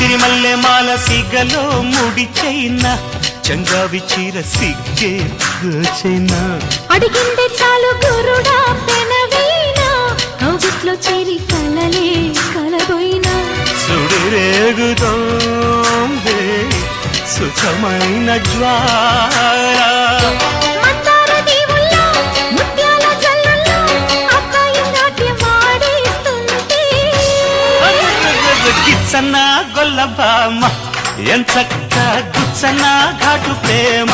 సిరిమల్లె మాల సిగలో ముడి చైనా చంగావి చీర సిగ్గే చైనా అడిగిందే చాలు గురుడా పెనవైనా కౌగిట్లో చేరి కలలే కలబోయినా సుడిరేగుతోందే సుఖమైన జ్వాల మందార దీవుల్లో ముత్యాల జల్లుల్లో అబ్బాయి నాట్యం ఆడేస్తుంటే గిచ్చన్న గొల్ల బామ్మ ఎంచక్క గుచ్చన్న ఘాటు ప్రేమ